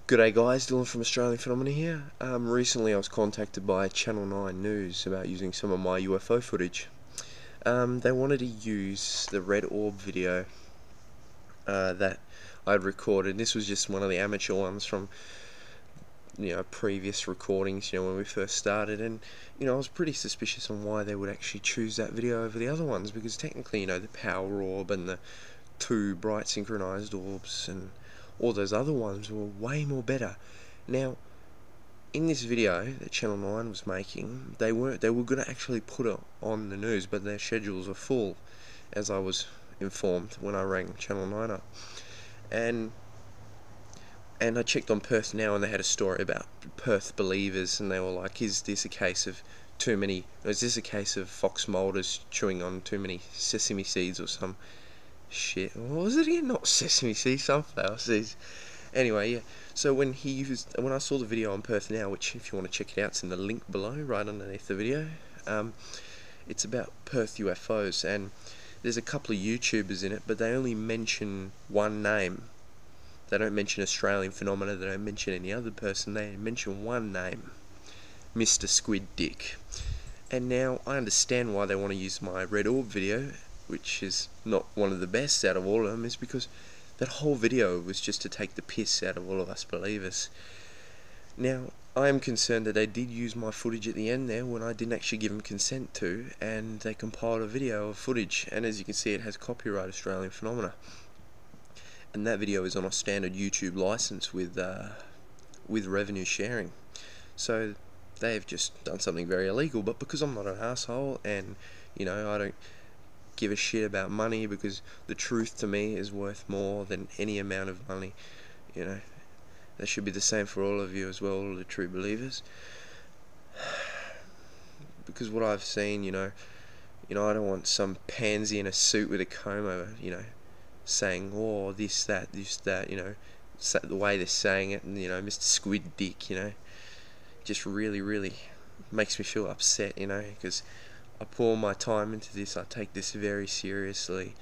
G'day guys, Dylan from Australian Phenomena here. Recently I was contacted by Channel 9 News about using some of my UFO footage. They wanted to use the red orb video that I'd recorded. This was just one of the amateur ones from previous recordings, when we first started, and I was pretty suspicious on why they would actually choose that video over the other ones, because technically, the power orb and the two bright synchronized orbs and all those other ones were way more better. Now, in this video that Channel 9 was making, they were going to actually put it on the news, but their schedules were full, as I was informed when I rang Channel 9 up. And I checked on Perth Now, and they had a story about Perth believers, and they were like, is this a case of Fox Mulders chewing on too many sesame seeds or some shit? What was it again? Not sesame seeds, sunflower seeds. Anyway, yeah. So when I saw the video on Perth Now, which if you want to check it out, it's in the link below, right underneath the video. It's about Perth UFOs, and there's a couple of YouTubers in it, but they only mention one name. They don't mention Australian Phenomena, they don't mention any other person, they mention one name, Mr. Squid Dick. And now I understand why they want to use my Red Orb video, which is not one of the best out of all of them, is because that whole video was just to take the piss out of all of us believers. Now, I am concerned that they did use my footage at the end there when I didn't actually give them consent to, and they compiled a video of footage, and as you can see, it has copyright Australian Phenomena. And that video is on a standard YouTube license with revenue sharing. So they've just done something very illegal, but because I'm not an asshole, and I don't give a shit about money, because the truth to me is worth more than any amount of money, that should be the same for all of you as well, all the true believers. Because what I've seen, I don't want some pansy in a suit with a comb over, saying, oh, this, that, the way they're saying it, and, Mr. Squid Dick, just really, really makes me feel upset, because I pour all my time into this, I take this very seriously,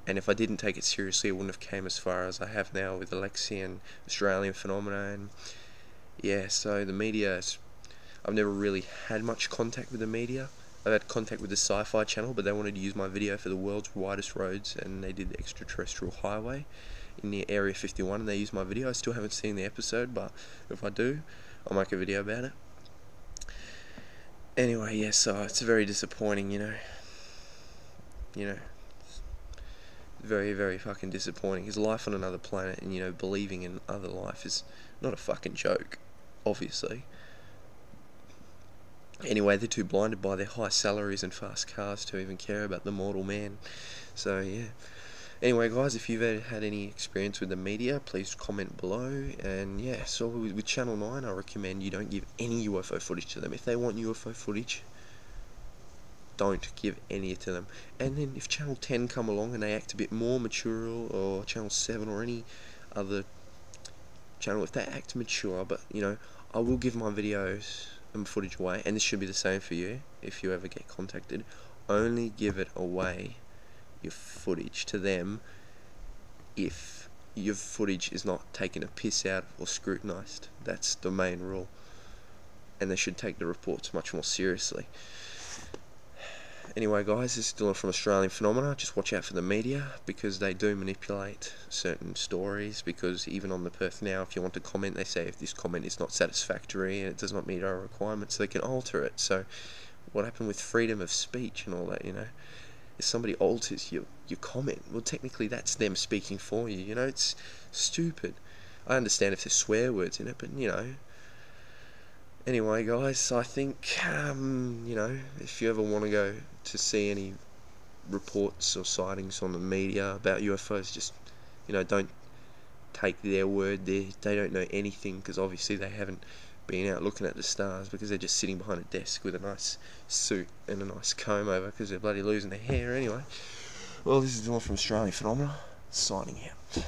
and if I didn't take it seriously, I wouldn't have came as far as I have now with Alexi and Australian Phenomena. And yeah, so the media, I've never really had much contact with the media. I've had contact with the Sci-Fi Channel, but they wanted to use my video for the world's widest roads, and they did the extraterrestrial highway in the Area 51, and they used my video. I still haven't seen the episode, but if I do, I'll make a video about it. Anyway, yeah, so it's very disappointing, very, very fucking disappointing. Because life on another planet and, believing in other life is not a fucking joke, obviously. Anyway, they're too blinded by their high salaries and fast cars to even care about the mortal man. So, yeah. Anyway, guys, if you've ever had any experience with the media, please comment below. And, yeah, so with Channel 9, I recommend you don't give any UFO footage to them. If they want UFO footage, don't give any to them. And then if Channel 10 come along and they act a bit more mature, or Channel 7 or any other channel, if they act mature, but, I will give my videos and footage away, and this should be the same for you if you ever get contacted. Only give it away, your footage, to them if your footage is not taken a piss out or scrutinized. That's the main rule, and they should take the reports much more seriously. Anyway, guys, this is Dylan from Australian Phenomena. Just watch out for the media, because they do manipulate certain stories. Because even on the Perth Now, if you want to comment, they say if this comment is not satisfactory and it does not meet our requirements, they can alter it. So what happened with freedom of speech and all that, if somebody alters your comment, well, technically that's them speaking for you, it's stupid. I understand if there's swear words in it, but, Anyway, guys, I think, if you ever want to go to see any reports or sightings on the media about UFOs, just, don't take their word. They don't know anything, because obviously they haven't been out looking at the stars, because they're just sitting behind a desk with a nice suit and a nice comb over, because they're bloody losing their hair anyway. Well, this is Dylan from Australian Phenomena, signing out.